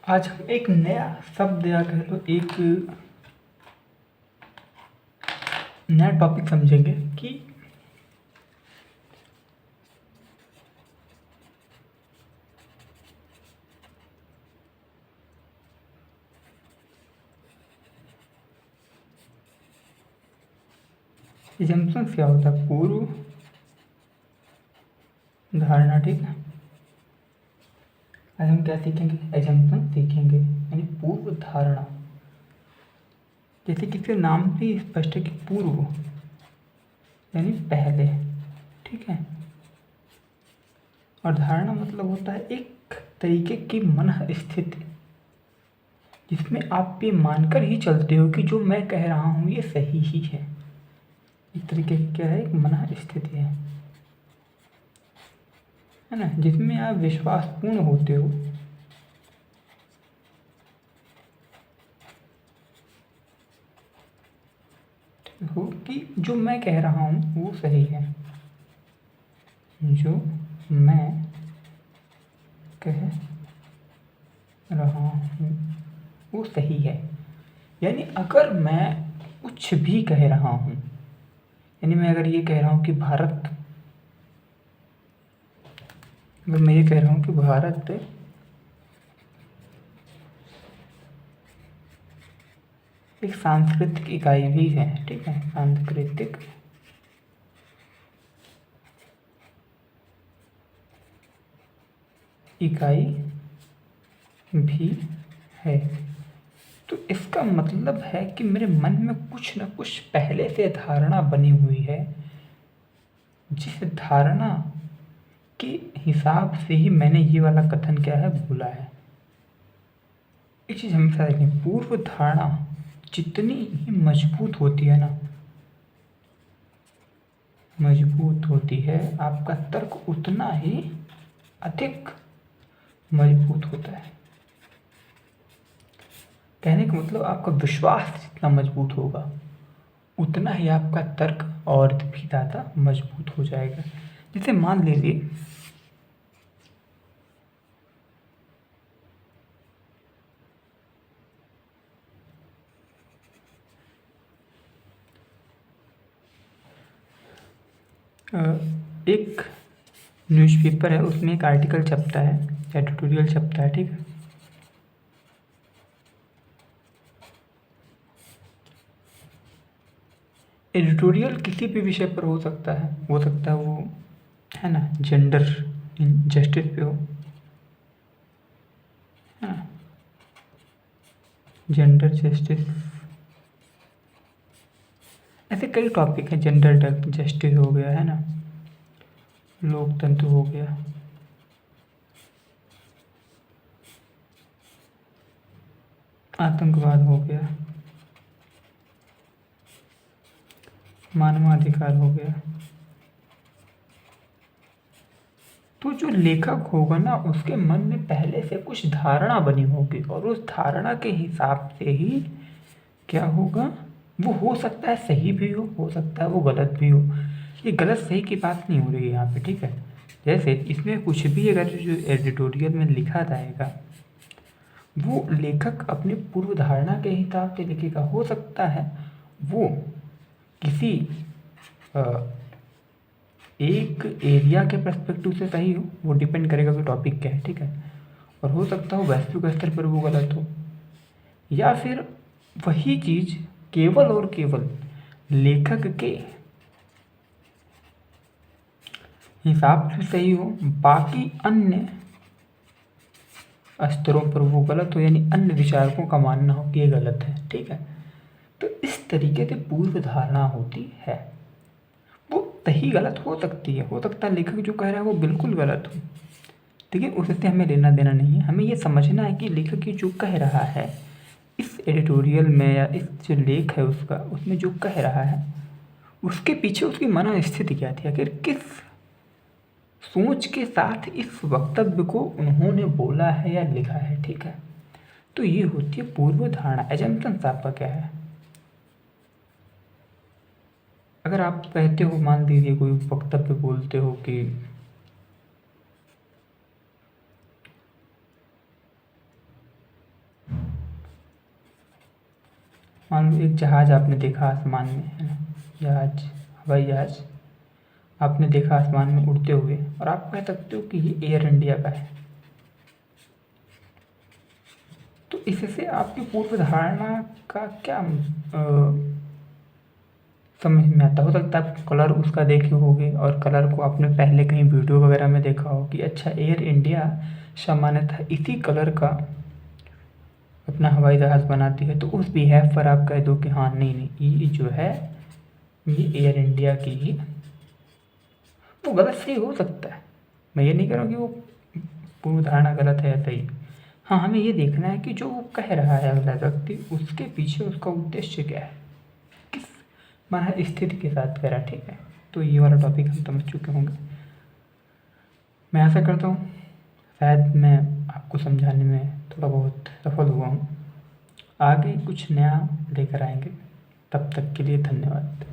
आज हम एक नया शब्द या कह लो एक नया टॉपिक समझेंगे कि एजम्पशंस क्या होता है। पूर्व धारणा, ठीक है। आज हम क्या सीखेंगे? एजम्पशन सीखेंगे, यानी पूर्व धारणा। जैसे किसी नाम से स्पष्ट है कि पूर्व यानी पहले, ठीक है। और धारणा मतलब होता है एक तरीके की मन स्थिति जिसमें आप ये मानकर ही चलते हो कि जो मैं कह रहा हूँ ये सही ही है। एक तरीके की क्या है, एक मन स्थिति है ना, जिसमें आप विश्वासपूर्ण होते हो कि जो मैं कह रहा हूँ वो सही है। जो मैं कह रहा हूँ वो सही है। यानी अगर मैं कुछ भी कह रहा हूँ, यानी मैं अगर ये कह रहा हूँ कि अगर मैं ये कह रहा हूँ कि भारत एक सांस्कृतिक इकाई भी है, ठीक है। सांस्कृतिक इकाई भी है, तो इसका मतलब है कि मेरे मन में कुछ न कुछ पहले से धारणा बनी हुई है, जिस धारणा के हिसाब से ही मैंने ये वाला कथन क्या है बोला है। एक चीज़ हमेशा देखें, पूर्व धारणा जितनी ही मजबूत होती है ना, मजबूत होती है, आपका तर्क उतना ही अधिक मजबूत होता है। कहने का मतलब आपका विश्वास जितना मजबूत होगा उतना ही आपका तर्क और भी ज़्यादा मजबूत हो जाएगा। जैसे मान लीजिए एक न्यूज़पेपर है, उसमें एक आर्टिकल छपता है, एडिटोरियल छपता है, ठीक है। एडिटोरियल किसी भी विषय पर हो सकता है, वो है ना, जेंडर जस्टिस पे हो, है ना, जेंडर जस्टिस, ऐसे कई टॉपिक हैं। जेंडर जस्टिस हो गया, है ना, लोकतंत्र हो गया, आतंकवाद हो गया, मानवाधिकार हो गया। तो जो लेखक होगा ना, उसके मन में पहले से कुछ धारणा बनी होगी और उस धारणा के हिसाब से ही क्या होगा, वो हो सकता है सही भी हो सकता है वो गलत भी हो। ये गलत सही की बात नहीं हो रही है यहाँ पे, ठीक है। जैसे इसमें कुछ भी अगर जो एडिटोरियल में लिखा जाएगा वो लेखक अपनी पूर्व धारणा के हिसाब से लिखेगा। हो सकता है वो किसी एक एरिया के पर्सपेक्टिव से सही हो, वो डिपेंड करेगा कि टॉपिक क्या है, ठीक है। और हो सकता हो वैश्विक स्तर पर वो गलत हो, या फिर वही चीज़ केवल और केवल लेखक के हिसाब से सही हो, बाकी अन्य स्तरों पर वो गलत हो, यानी अन्य विचारकों का मानना हो कि ये गलत है, ठीक है। तो इस तरीके से पूर्व धारणा होती है। वो सही गलत हो सकती है, हो सकता है लेखक जो कह रहा है वो बिल्कुल गलत हो, ठीक है। उससे हमें लेना देना नहीं है। हमें ये समझना है कि लेखक ये जो कह रहा है इस एडिटोरियल में या इस जो लेख है उसका, उसमें जो कह रहा है उसके पीछे उसकी मनोस्थिति क्या थी, आखिर किस सोच के साथ इस वक्तव्य को उन्होंने बोला है या लिखा है, ठीक है। तो ये होती है पूर्व धारणा। एजम्पशंस आपका क्या है? अगर आप कहते हो, मान लीजिए कोई वक्तव्य बोलते हो कि मान लो एक जहाज़ आपने देखा आसमान में, है ना, जहाज, हवाई जहाज आपने देखा आसमान में उड़ते हुए, और आप कह सकते हो कि ये एयर इंडिया का है। तो इससे आपकी पूर्व धारणा का क्या समझ में आता? हो सकता है आप कलर उसका देखे होगे, और कलर को आपने पहले कहीं वीडियो वगैरह में देखा हो कि अच्छा एयर इंडिया सामान्यतः इसी कलर का अपना हवाई जहाज़ बनाती है, तो उस बिहेव पर आप कह दो कि हाँ नहीं नहीं ये जो है ये एयर इंडिया की ही। वो गलत सही हो सकता है, मैं ये नहीं कह रहा हूँ कि वो पूर्व धारणा गलत है या सही। हाँ, हमें ये देखना है कि जो वो कह रहा है अगला व्यक्ति, उसके पीछे उसका उद्देश्य क्या है, किस माना स्थिति के साथ कह रहा है। ठीक है, तो ये वाला टॉपिक हम समझ चुके होंगे। मैं आशा करता हूँ शायद मैं आपको समझाने में थोड़ा बहुत सफल हुआ हूँ। आगे कुछ नया लेकर आएंगे, तब तक के लिए धन्यवाद।